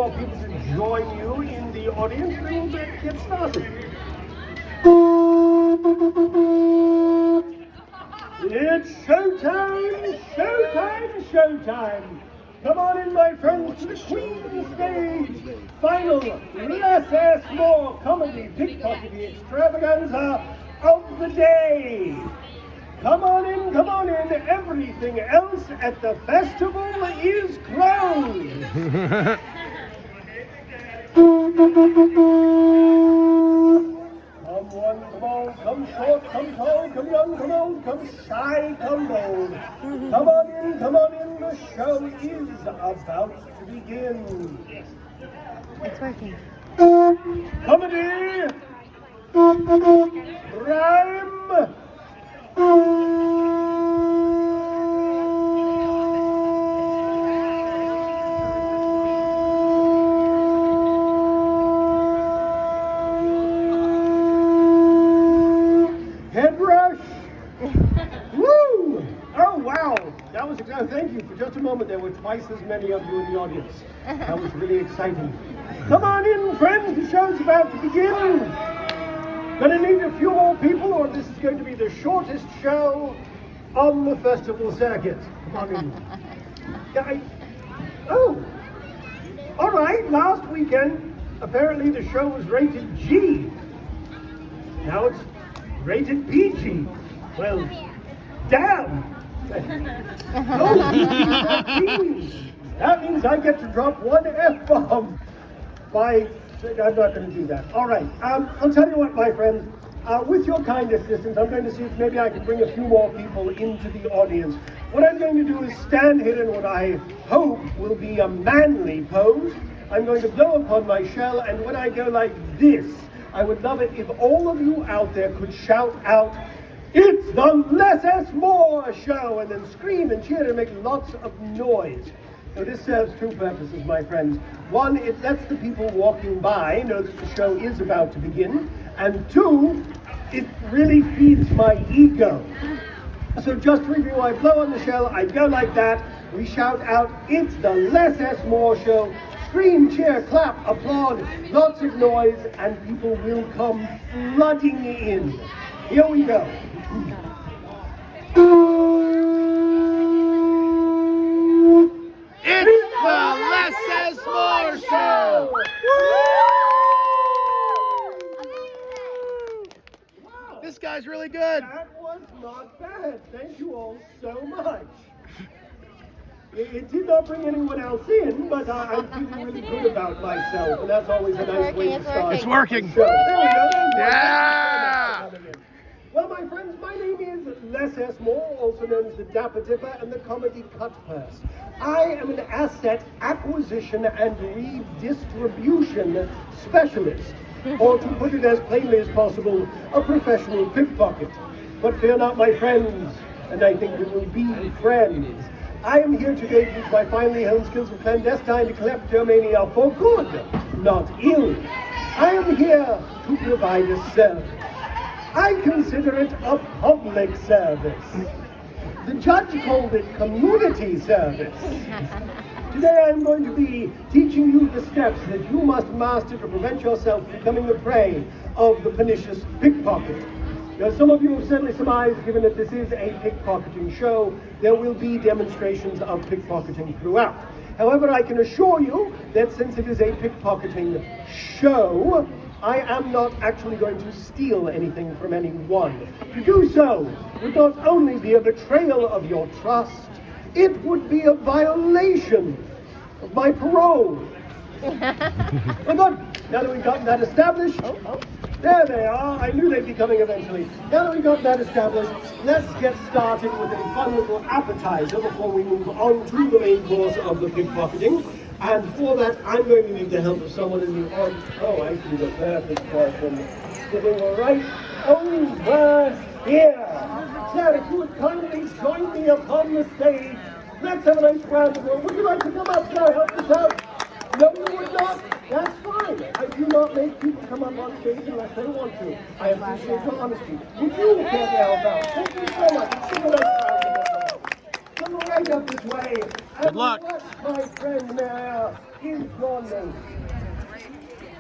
For people to join you in the audience, then we'll get started. It's showtime, showtime, showtime. Come on in, my friends, to the Queen stage. Final Less Ass More comedy pickpocketing extravaganza of the day. Come on in, come on in. Everything else at the festival is closed. Come one, come all, come short, come tall, come young, come old, come shy, come bold. Come on in, the show is about to begin. It's working. Comedy, rhyme, head rush. Woo! Oh wow! That was exciting. Thank you. For just a moment, there were twice as many of you in the audience. That was really exciting. Come on in, friends. The show's about to begin. Gonna need a few more people, or this is going to be the shortest show on the festival circuit. Come on in. Oh, all right. Last weekend, apparently the show was rated G. Now it's rated PG. Well, damn! That means I get to drop one F-bomb by... I'm not going to do that. All right. I'll tell you what, my friends. With your kind assistance, I'm going to see if maybe I can bring a few more people into the audience. What I'm going to do is stand here in what I hope will be a manly pose. I'm going to blow upon my shell, and when I go like this, I would love it if all of you out there could shout out, "It's the Less S More show," and then scream and cheer and make lots of noise. So this serves two purposes, my friends. One, it lets the people walking by know that the show is about to begin. And two, it really feeds my ego. So just to review, I blow on the shell, I go like that, we shout out, "It's the Less S More show." Scream, cheer, clap, applaud, lots of noise, and people will come flooding in. Here we go. It's the Less Says More show! Wow, This guy's really good. that was not bad. Thank you all so much. It did not bring anyone else in, but I'm feeling really good about myself, and that's always a nice way to start. It's working. the show. There we go. Yeah! Well, my friends, my name is Less S More, also known as the Dapper Dipper and the Comedy Cut Purse. I am an asset acquisition and redistribution specialist, or to put it as plainly as possible, a professional pickpocket. But fear not, my friends, and I think we will be friends. I am here today to use my finely honed skills of clandestine kleptomania for good, not ill. I am here to provide a service. I consider it a public service. The judge called it community service. Today I'm going to be teaching you the steps that you must master to prevent yourself from becoming the prey of the pernicious pickpocket. Now, some of you have certainly surmised, given that this is a pickpocketing show, there will be demonstrations of pickpocketing throughout. However, I can assure you that since it is a pickpocketing show, I am not actually going to steal anything from anyone. To do so would not only be a betrayal of your trust, it would be a violation of my parole. Well, good. Now that we've gotten that established, there they are. I knew they'd be coming eventually. Now that we've got that established, let's get started with a fun little appetizer before we move on to the main course of the pickpocketing. And for that, I'm going to need the help of someone in the audience. Oh, I see the perfect person sitting right over here. Sir, if you would kindly join me upon the stage, let's have a nice round of applause. Would you like to come up, sir? Help us out? No, you would not? That's fine. I do not make people come up on stage unless they want to. I appreciate your honesty. Would you care to help out? Thank you so much. Give a nice round of applause. Come right up this way. Good luck. What, my friend, may I ask? is your name?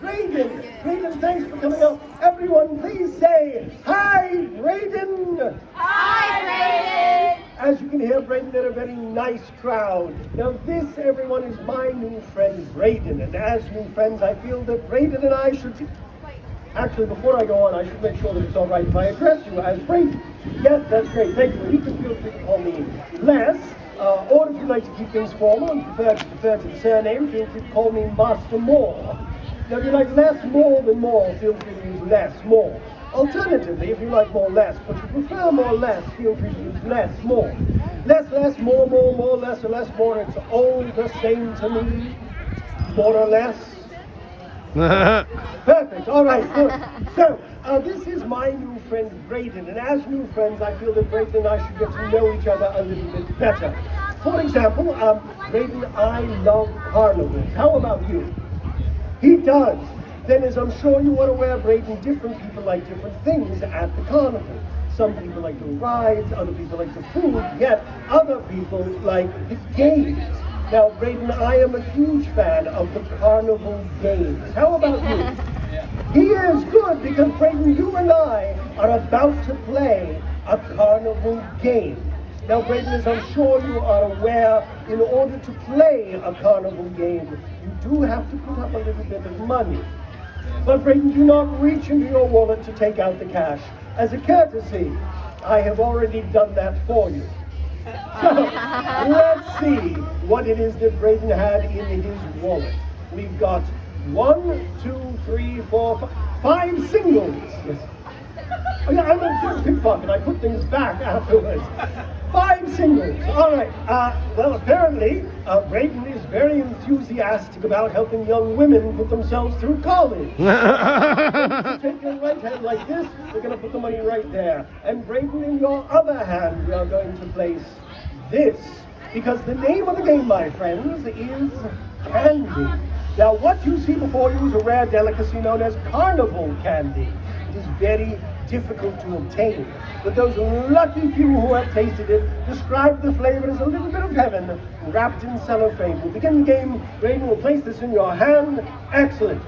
Braden! Braden, thanks for coming out. Everyone, please say, hi, Braden! Hi, Brayden! As you can hear, Braden had a very nice crowd. Now this, everyone, is my new friend, Braden. And as new friends, I feel that Braden and I should... Actually, before I go on, I should make sure that it's all right if I address you as Braden. Yes, that's great. Thank you. You can feel free to call me Les. Or if you'd like to keep things formal and prefer to the surname, feel free to call me Master Moore. Now, if you like less more than more, feel free to use less more. Alternatively, if you like more less, but you prefer more less, feel free to use less more. Less, more, less, or less, more. It's all the same to me. More or less. Perfect. All right. Good. So, this is my new friend Braden, and as new friends, I feel that Braden and I should get to know each other a little bit better. For example, Braden, I love carnivals. How about you? He does. Then, as I'm sure you are aware, Braden, different people like different things at the carnival. Some people like the rides, other people like the food, yet other people like the games. Now, Braden, I am a huge fan of the carnival games. How about you? He is good because, Braden, you and I are about to play a carnival game. Now, Braden, as I'm sure you are aware, in order to play a carnival game, you do have to put up a little bit of money. But, Braden, do not reach into your wallet to take out the cash. As a courtesy, I have already done that for you. So, let's see what it is that Braden had in his wallet. We've got 1, 2, 3, 4, 5 singles. Yes. Oh, yeah, I'm a pickpocket. I put things back afterwards. 5 singles. All right. Well, apparently, Braden is very enthusiastic about helping young women put themselves through college. So take your right hand like this. We're going to put the money right there. And Braden, in your other hand, we are going to place this. Because the name of the game, my friends, is candy. Now, what you see before you is a rare delicacy known as carnival candy. It is very difficult to obtain, but those lucky few who have tasted it describe the flavor as a little bit of heaven wrapped in cellophane. We'll begin the game. Braden will place this in your hand. Excellent.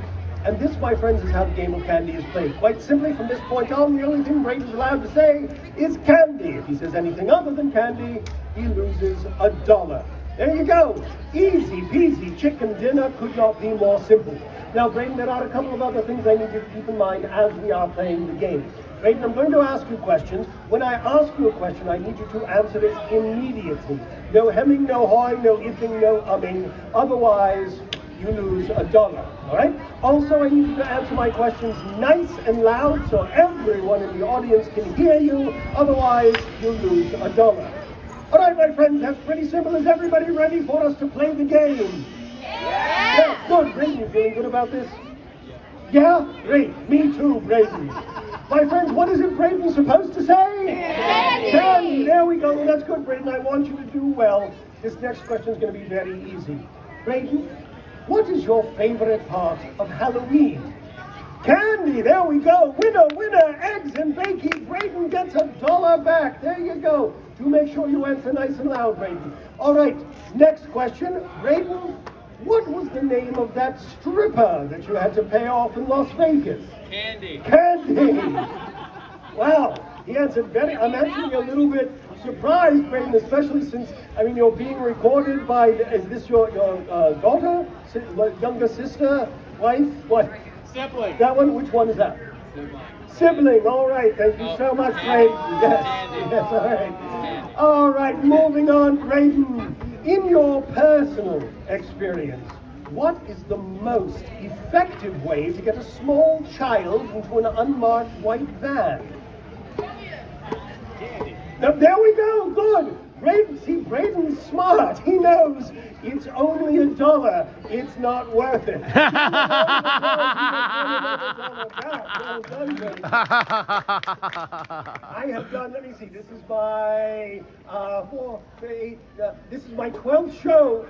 And this, my friends, is how the game of candy is played. Quite simply, from this point on, the only thing Braden's allowed to say is candy. If he says anything other than candy, he loses $1. There you go. Easy peasy chicken dinner, could not be more simple. Now, Braden, there are a couple of other things I need you to keep in mind as we are playing the game. Braden, I'm going to ask you questions. When I ask you a question, I need you to answer it immediately. No hemming, no hawing, no ifing, no umming. Otherwise, you lose $1. All right? Also, I need you to answer my questions nice and loud so everyone in the audience can hear you. Otherwise, you lose $1. All right, my friends, that's pretty simple. Is everybody ready for us to play the game? Yeah, good. Braden, you feeling good about this? Yeah? Great. Me too, Braden. My friends, what is it Braden's supposed to say? Candy! Candy! There we go. That's good, Braden. I want you to do well. This next question is going to be very easy. Braden, what is your favorite part of Halloween? Candy! There we go. Winner, winner, eggs and bacon. Braden gets $1 back. There you go. Do make sure you answer nice and loud, Braden. All right, next question. Braden, what was the name of that stripper that you had to pay off in Las Vegas? Candy. Candy! Wow, he answered very... I'm actually a little bit surprised, Braden, especially since, you're being recorded by... Is this your daughter? Younger sister? Wife? What? Sibling. That one? Which one is that? Sibling. All right. Thank you so much, Braden. Yes, all right. All right, moving on, Braden. In your personal experience, what is the most effective way to get a small child into an unmarked white van? Now, there we go. Good. Braden's smart. He knows it's only $1. It's not worth it. I have done, let me see, this is my this is my 12th show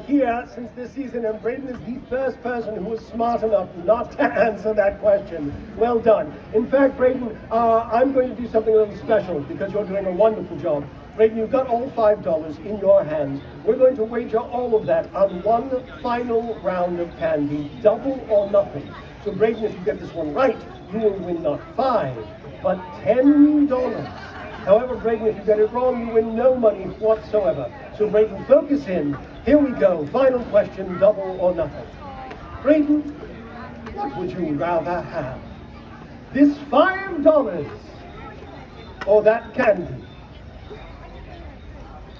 here since this season, and Braden is the first person who was smart enough not to answer that question. Well done. In fact, Braden, I'm going to do something a little special because you're doing a wonderful job. Braden, you've got all $5 in your hands. We're going to wager all of that on one final round of candy, double or nothing. So Braden, if you get this one right, you will win not $5, but $10. However, Braden, if you get it wrong, you win no money whatsoever. So Braden, focus in. Here we go. Final question, double or nothing. Braden, what would you rather have? This $5 or that candy?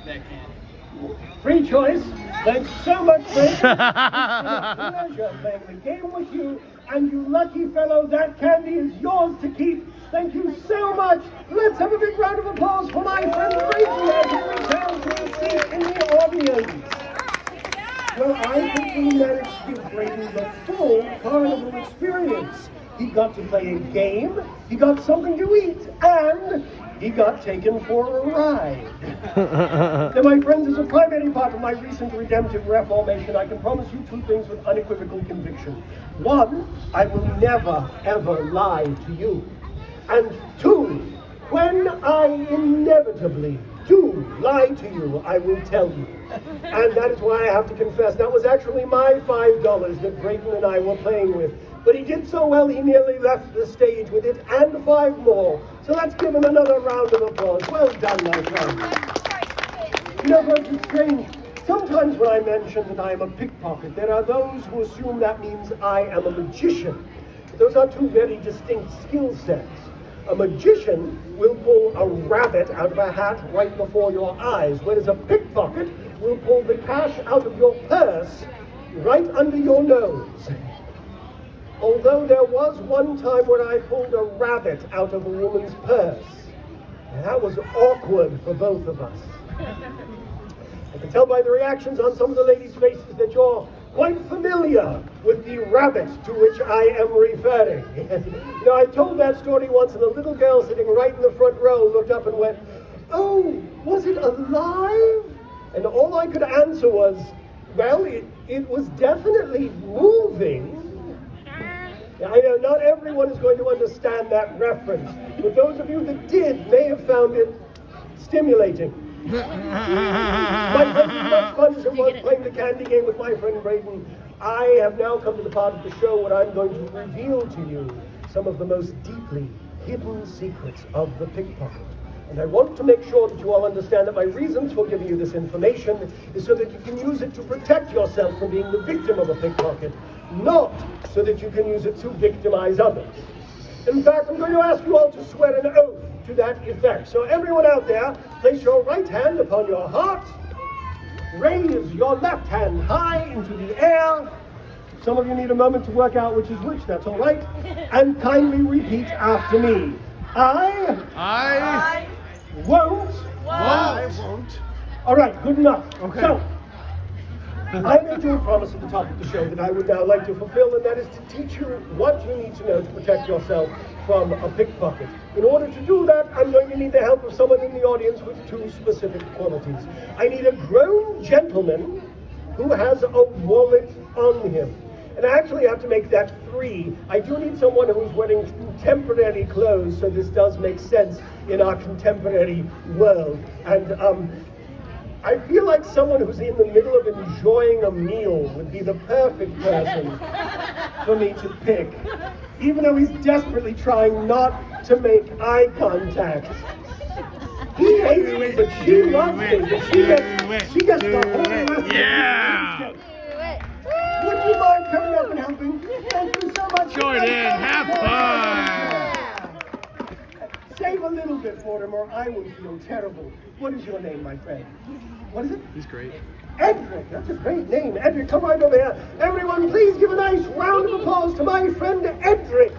That candy. Free choice. Thanks so much, Braden. It's been a pleasure playing the game with you. And you lucky fellow, that candy is yours to keep. Thank you so much. Let's have a big round of applause for my friend Braden as he returns to his seat in the audience. Well, I think we managed to give Braden the full carnival experience. He got to play a game, he got something to eat, and he got taken for a ride. Now, my friends, as a primary part of my recent redemptive reformation, I can promise you two things with unequivocal conviction. One, I will never, ever lie to you. And two, when I inevitably do lie to you, I will tell you. And that is why I have to confess, that was actually my $5 that Braden and I were playing with. But he did so well, he nearly left the stage with it and 5 more. So let's give him another round of applause. Well done, my friend. You know, folks, it's strange. Sometimes when I mention that I am a pickpocket, there are those who assume that means I am a magician. Those are two very distinct skill sets. A magician will pull a rabbit out of a hat right before your eyes, whereas a pickpocket will pull the cash out of your purse right under your nose. Although there was one time when I pulled a rabbit out of a woman's purse. And that was awkward for both of us. I can tell by the reactions on some of the ladies' faces that you're quite familiar with the rabbit to which I am referring. You know, I told that story once, and a little girl sitting right in the front row looked up and went, "Oh, was it alive?" And all I could answer was, well, it was definitely moving. Now, I know not everyone is going to understand that reference, but those of you that did may have found it stimulating. My friends, as much fun as it was playing the candy game with my friend Braden, I have now come to the part of the show where I'm going to reveal to you some of the most deeply hidden secrets of the pickpocket. And I want to make sure that you all understand that my reasons for giving you this information is so that you can use it to protect yourself from being the victim of a pickpocket, not so that you can use it to victimize others. In fact, I'm going to ask you all to swear an oath to that effect. So everyone out there, place your right hand upon your heart, raise your left hand high into the air. Some of you need a moment to work out which is which, that's all right. And kindly repeat after me. I won't. I won't. All right, good enough. Okay. So, I made you a promise at the top of the show that I would now like to fulfill, and that is to teach you what you need to know to protect yourself from a pickpocket. In order to do that, I'm going to need the help of someone in the audience with two specific qualities. I need a grown gentleman who has a wallet on him. And I actually have to make that 3. I do need someone who's wearing contemporary clothes, so this does make sense in our contemporary world. And I feel like someone who's in the middle of enjoying a meal would be the perfect person for me to pick, even though he's desperately trying not to make eye contact. He hates me, but she loves me. But she gets the whole rest. Yeah. Would you mind coming up and helping? Thank you so much. Jordan, have fun. Save a little bit for him or I will feel terrible. What is your name, my friend? What is it? He's great. Edric. That's a great name. Edric, come right over here. Everyone, please give a nice round of applause to my friend Edric.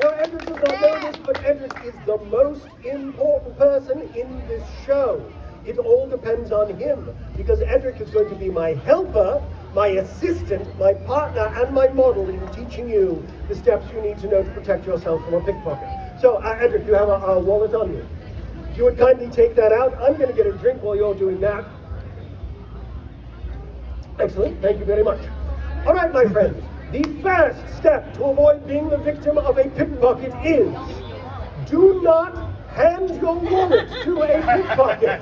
Now, Edric does not know this, but Edric is the most important person in this show. It all depends on him, because Edric is going to be my helper, my assistant, my partner, and my model in teaching you the steps you need to know to protect yourself from a pickpocket. So, Edric, you have a wallet on you. If you would kindly take that out, I'm going to get a drink while you're doing that. Excellent, thank you very much. All right, my friends, the first step to avoid being the victim of a pickpocket is do not hand your wallet to a pickpocket.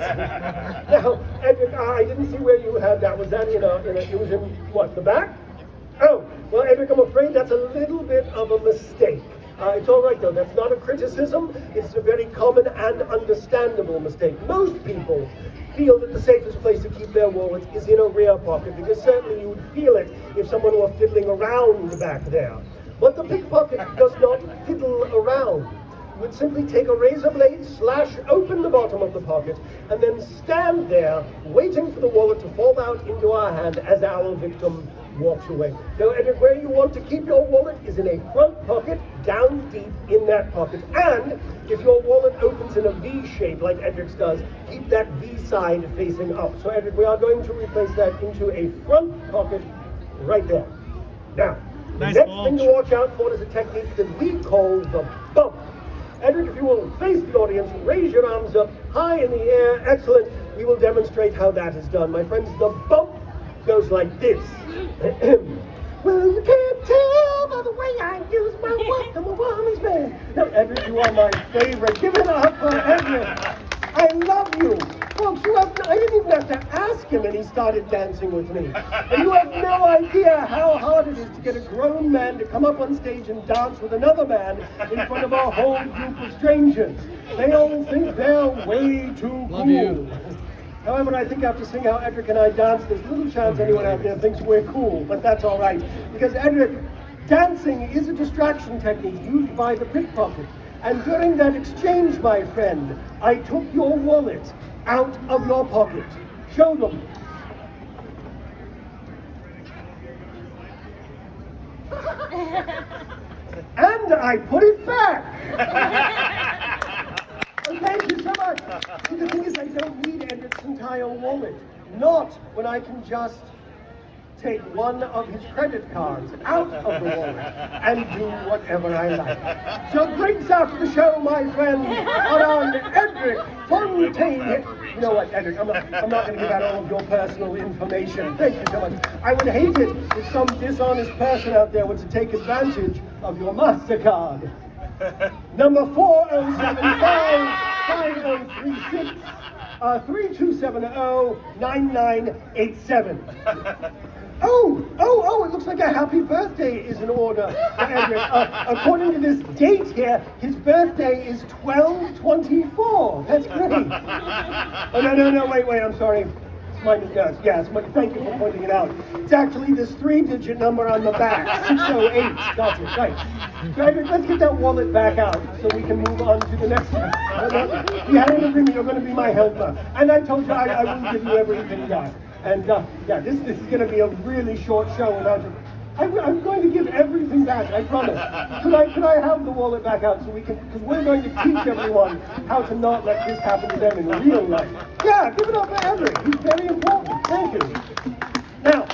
Now, Edric, I didn't see where you had that. Was that it was in what, the back? Oh, well, Edric, I'm afraid that's a little bit of a mistake. It's all right, though. That's not a criticism. It's a very common and understandable mistake. Most people feel that the safest place to keep their wallet is in a rear pocket, because certainly you would feel it if someone were fiddling around back there. But the pickpocket does not fiddle around. You would simply take a razor blade, slash open the bottom of the pocket, and then stand there waiting for the wallet to fall out into our hand as our victim walks away. Now, Edric, where you want to keep your wallet is in a front pocket, down deep in that pocket. And if your wallet opens in a V shape like Edric's does, keep that V side facing up. So, Edric, we are going to replace that into a front pocket right there. Now, the next thing to watch out for is a technique that we call the bump. Edric, if you will face the audience, raise your arms up high in the air. Excellent. We will demonstrate how that is done. My friends, the bump goes like this. Well, you can't tell by the way I use my walk. I'm a woman's man. Now, Edric, you are my favorite. Give it up for Edric. I love you. Folks, I didn't even have to ask him, and he started dancing with me. And you have no idea how hard it is to get a grown man to come up on stage and dance with another man in front of a whole group of strangers. They all think they're way too cool. However, I think after seeing how Edric and I dance, there's little chance anyone out there thinks we're cool, but that's all right. Because Edric, dancing is a distraction technique used by the pickpocket. And during that exchange, my friend, I took your wallet out of your pocket. Show them. And I put it back. Thank you so much. See, the thing is, I don't need Edric's entire wallet. Not when I can just take one of his credit cards out of the wallet and do whatever I like. So drinks after the show, my friend, on Edric Fontaine. You know what, Edric, I'm not going to give out all of your personal information. Thank you so much. I would hate it if some dishonest person out there were to take advantage of your MasterCard. Number 4075-5036, 3270-9987. Oh, it looks like a happy birthday is in order for Edric. According to this date here, his birthday is 12/24. That's great. Oh, no, wait, I'm sorry. Thank you for pointing it out. It's actually this 3-digit number on the back, 608. Got it, right. So, Edric, let's get that wallet back out so we can move on to the next one. We had an agreement, you're going to be my helper. And I told you I will give you everything you got. And this is going to be a really short show without you. I'm going to give everything back, I promise. Could I have the wallet back out so we can, because we're going to teach everyone how to not let this happen to them in real life. Yeah, give it up for Edric. He's very important. Thank you. Now,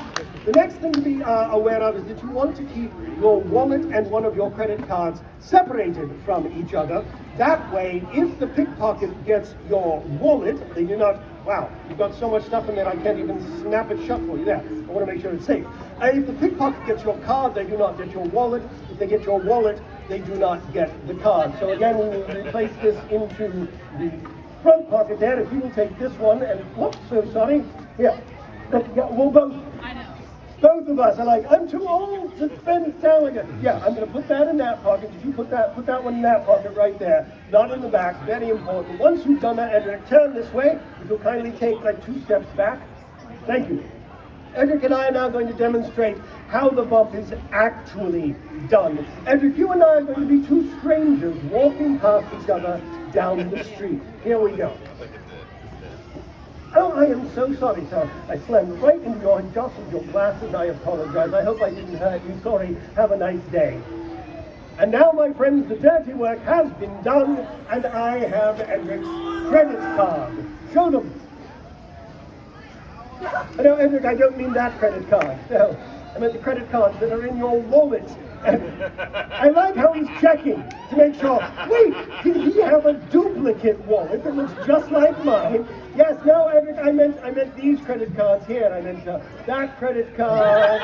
the next thing to be aware of is that you want to keep your wallet and one of your credit cards separated from each other. That way, if the pickpocket gets your wallet, they do not, wow, you've got so much stuff in there I can't even snap it shut for you. There, I want to make sure it's safe. If the pickpocket gets your card, they do not get your wallet. If they get your wallet, they do not get the card. So again, we will replace this into the front pocket there. If you will take this one and, whoops, so sorry. Here, we'll both. I know. Both of us are like, I'm too old to spend down again. Yeah, I'm going to put that in that pocket. Did you put that one in that pocket right there? Not in the back. Very important. Once you've done that, Edric, turn this way. If you'll kindly take like 2 steps back. Thank you. Edric and I are now going to demonstrate how the bump is actually done. Edric, you and I are going to be 2 strangers walking past each other down the street. Here we go. Oh, I am so sorry, sir. I slammed right into your jostled your glasses. I apologize. I hope I didn't hurt you. Sorry. Have a nice day. And now, my friends, the dirty work has been done, and I have Edric's credit card. Show them. No, Edric, I don't mean that credit card. No, I meant the credit cards that are in your wallet. And I like how he's checking to make sure. Wait, did he have a duplicate wallet that looks just like mine? Yes, no, Edric, I meant these credit cards here. I meant that credit card.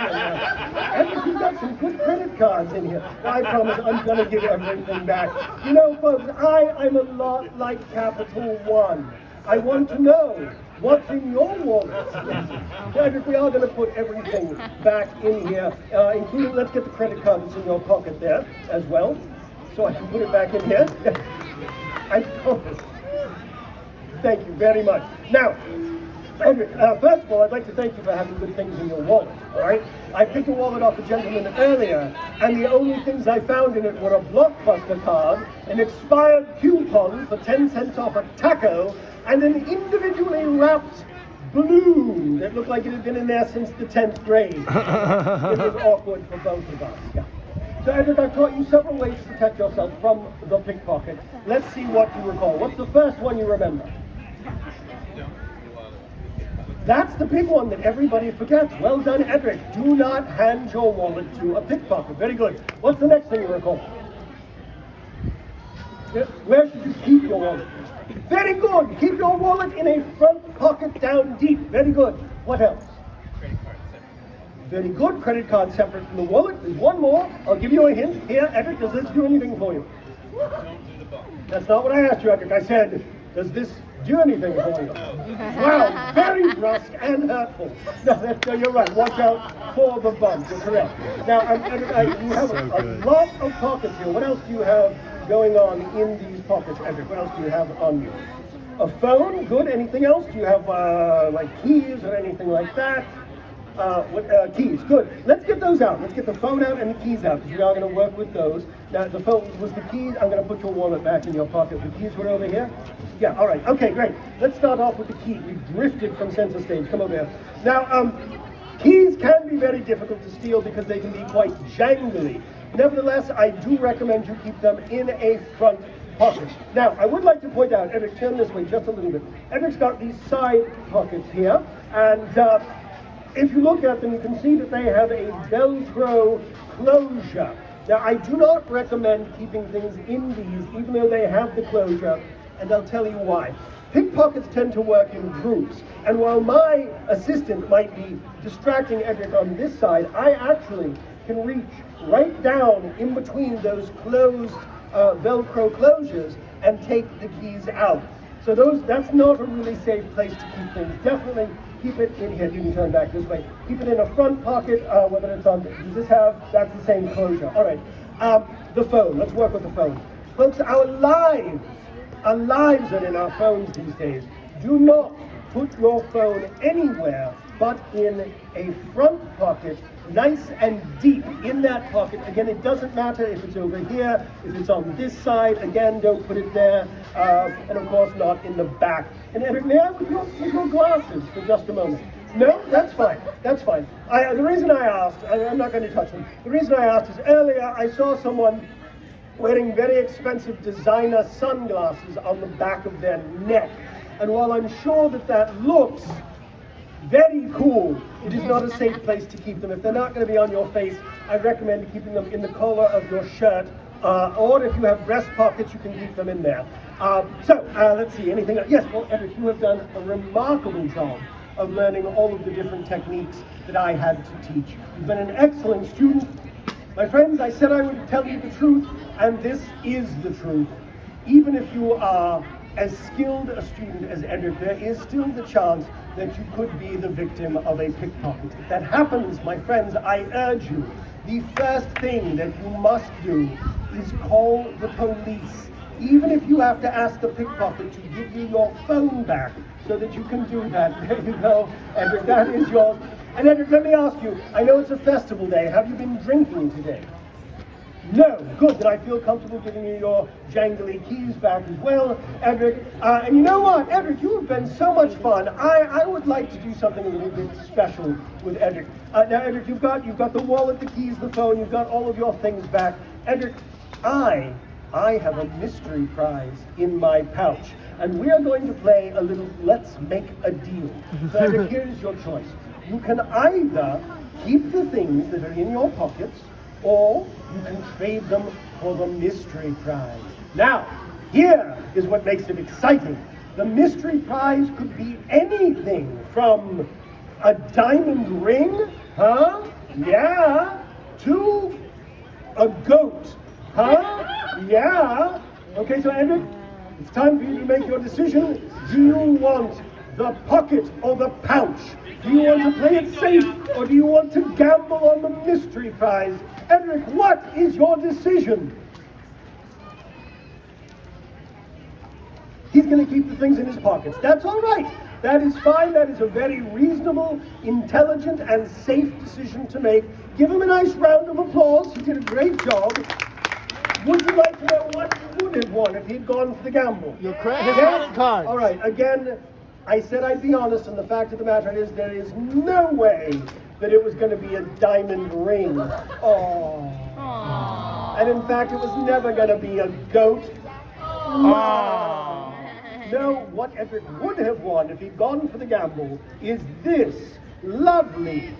Edric, you've got some good credit cards in here. I promise I'm going to give everything back. You know, folks, I'm a lot like Capital One. I want to know what's in your wallet. Edric, we are going to put everything back in here, including, let's get the credit card that's in your pocket there as well, so I can put it back in here. I promise. Thank you very much. Now, Edric, first of all, I'd like to thank you for having good things in your wallet, all right? I picked a wallet off a gentleman earlier, and the only things I found in it were a Blockbuster card, an expired coupon for 10 cents off a taco, and an individually wrapped balloon that looked like it had been in there since the 10th grade. It was awkward for both of us. Yeah. So, Edric, I've taught you several ways to protect yourself from the pickpocket. Let's see what you recall. What's the first one you remember? That's the big one that everybody forgets. Well done, Edric. Do not hand your wallet to a pickpocket. Very good. What's the next thing you recall? Where should you keep your wallet? Very good. Keep your wallet in a front pocket down deep. Very good. What else? Very good. Credit card separate from the wallet. There's one more. I'll give you a hint. Here, Edric, does this do anything for you? That's not what I asked you, Edric. I said, does this do anything for you? Wow, very brusque and hurtful. No, you're right. Watch out for the bump. You're correct. Now, Edric, you have a lot of pockets here. What else do you have going on in these pockets, Edric? What else do you have on you? A phone, good. Anything else? Do you have like keys or anything like that? Keys, good. Let's get those out. Let's get the phone out and the keys out, because we are going to work with those. Now, the phone was the keys. I'm going to put your wallet back in your pocket. The keys were over here? Yeah, all right. Okay, great. Let's start off with the key. We've drifted from center stage. Come over here. Now, keys can be very difficult to steal because they can be quite jangly. Nevertheless, I do recommend you keep them in a front pocket. Now, I would like to point out, Edric, turn this way just a little bit. Edric's got these side pockets here, and if you look at them, you can see that they have a Velcro closure. Now, I do not recommend keeping things in these, even though they have the closure, and I'll tell you why. Pickpockets tend to work in groups, and while my assistant might be distracting Edric on this side, I actually can reach right down in between those closed Velcro closures and take the keys out. So that's not a really safe place to keep things. Definitely keep it in here. You can turn back this way. Keep it in a front pocket, whether it's on, does this have, that's the same closure. All right, the phone, let's work with the phone. Folks, our lives are in our phones these days. Do not put your phone anywhere but in a front pocket, nice and deep in that pocket. Again, it doesn't matter if it's over here, if it's on this side. Again, don't put it there. And of course, not in the back. And Edric, may I with your glasses for just a moment? No? That's fine. That's fine. The reason I asked, I'm not going to touch them. The reason I asked is earlier I saw someone wearing very expensive designer sunglasses on the back of their neck. And while I'm sure that looks very cool, it is not a safe place to keep them. If they're not going to be on your face, I recommend keeping them in the collar of your shirt, or if you have breast pockets, you can keep them in there. Let's see, anything else? Yes, well, Edric, you have done a remarkable job of learning all of the different techniques that I had to teach. You've been an excellent student. My friends, I said I would tell you the truth, and this is the truth. Even if you are as skilled a student as Edric, there is still the chance that you could be the victim of a pickpocket. If that happens, my friends, I urge you, the first thing that you must do is call the police. Even if you have to ask the pickpocket to give you your phone back so that you can do that. There you go, Edric, that is yours. And Edric, let me ask you, I know it's a festival day. Have you been drinking today? No, good, then I feel comfortable giving you your jangly keys back as well, Edric. And you know what, Edric, you have been so much fun. I would like to do something a little bit special with Edric. Now, Edric, you've got the wallet, the keys, the phone, you've got all of your things back. Edric, I have a mystery prize in my pouch, and we are going to play a little Let's Make a Deal. So, Edric, here's your choice. You can either keep the things that are in your pockets, or you can trade them for the mystery prize. Now, here is what makes it exciting. The mystery prize could be anything from a diamond ring, yeah, to a goat. Huh? Yeah. Okay, so Edric, it's time for you to make your decision. Do you want the pocket or the pouch? Do you want to play it safe or do you want to gamble on the mystery prize? Edric, what is your decision? He's going to keep the things in his pockets. That's all right. That is fine. That is a very reasonable, intelligent, and safe decision to make. Give him a nice round of applause. He did a great job. Would you like to know what he would have won if he'd gone for the gamble? His credit card. All right. Again, I said I'd be honest, and the fact of the matter is there is no way that it was going to be a diamond ring. Oh. And in fact, it was never going to be a goat. No, what Edric would have won if he'd gone for the gamble is this lovely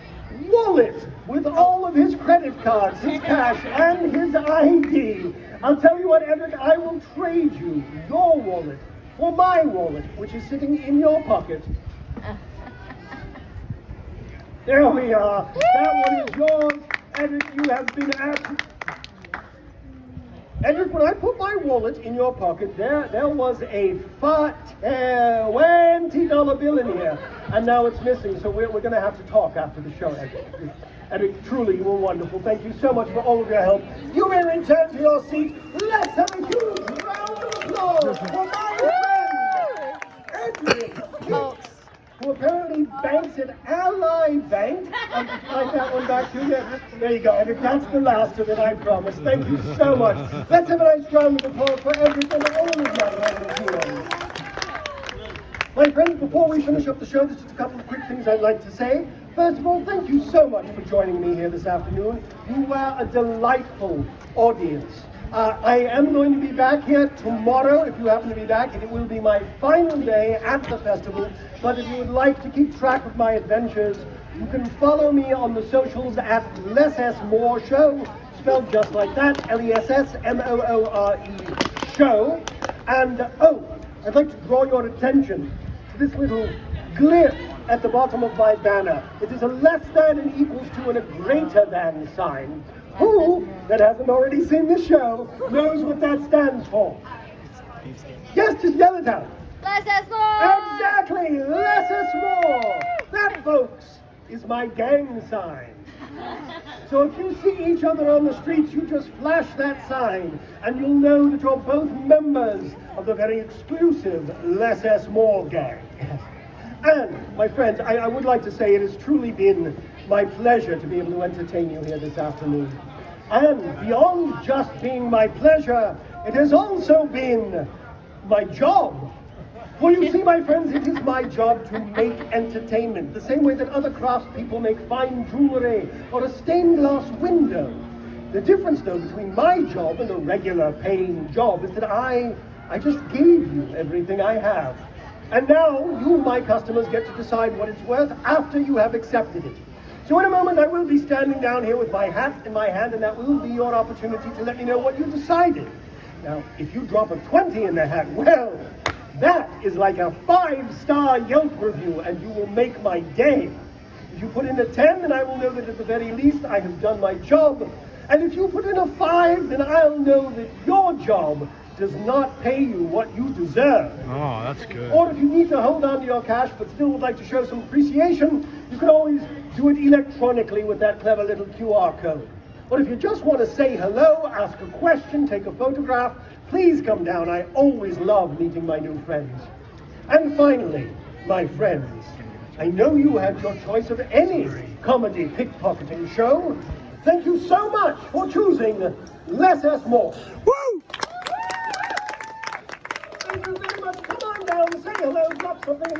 wallet with all of his credit cards, his cash, and his ID. I'll tell you what, Edric, I will trade you your wallet for my wallet, which is sitting in your pocket. There we are. That one is yours. Edric, you have been asked. Edric, when I put my wallet in your pocket, there was a fat $20 bill in here, and now it's missing, so we're going to have to talk after the show, Edric. Edric, truly, you were wonderful. Thank you so much for all of your help. You may return to your seat. Let's have a huge round of applause for my friend, Edric, who apparently banks at Ally Bank. Like that one back to you. There you go, Edric. That's the last of it, I promise. Thank you so much. Let's have a nice round of applause for Edric and all of my friends. My friends, before we finish up the show, there's just a couple of quick things I'd like to say. First of all, thank you so much for joining me here this afternoon. You were a delightful audience. I am going to be back here tomorrow, if you happen to be back, and it will be my final day at the festival. But if you would like to keep track of my adventures, you can follow me on the socials at Less S More Show, spelled just like that, LESSMOORE Show. And, I'd like to draw your attention to this little glyph at the bottom of my banner. It is a less than and equals to and a greater than sign. Who, that hasn't already seen the show, knows what that stands for? Yes, just yell it out. Less is more! Exactly, less is more. That, folks, is my gang sign. So if you see each other on the streets, you just flash that sign, and you'll know that you're both members of the very exclusive Less S More gang. And, my friends, I would like to say it has truly been my pleasure to be able to entertain you here this afternoon. And beyond just being my pleasure, it has also been my job. For you see, my friends, it is my job to make entertainment, the same way that other craftspeople make fine jewelry or a stained glass window. The difference, though, between my job and a regular paying job is that I just gave you everything I have. And now, you, my customers, get to decide what it's worth after you have accepted it. So in a moment, I will be standing down here with my hat in my hand, and that will be your opportunity to let me know what you decided. Now, if you drop a 20 in the hat, well, that is like a 5-star Yelp review, and you will make my day. If you put in a 10, then I will know that at the very least I have done my job. And if you put in a 5, then I'll know that your job does not pay you what you deserve. Oh, that's good. Or if you need to hold on to your cash but still would like to show some appreciation, you can always do it electronically with that clever little QR code. Or if you just want to say hello, ask a question, take a photograph, please come down. I always love meeting my new friends. And finally, my friends, I know you had your choice of any comedy pickpocketing show. Thank you so much for choosing Less S More. Woo! Thank you very much. Come on down, say hello, drop something in there.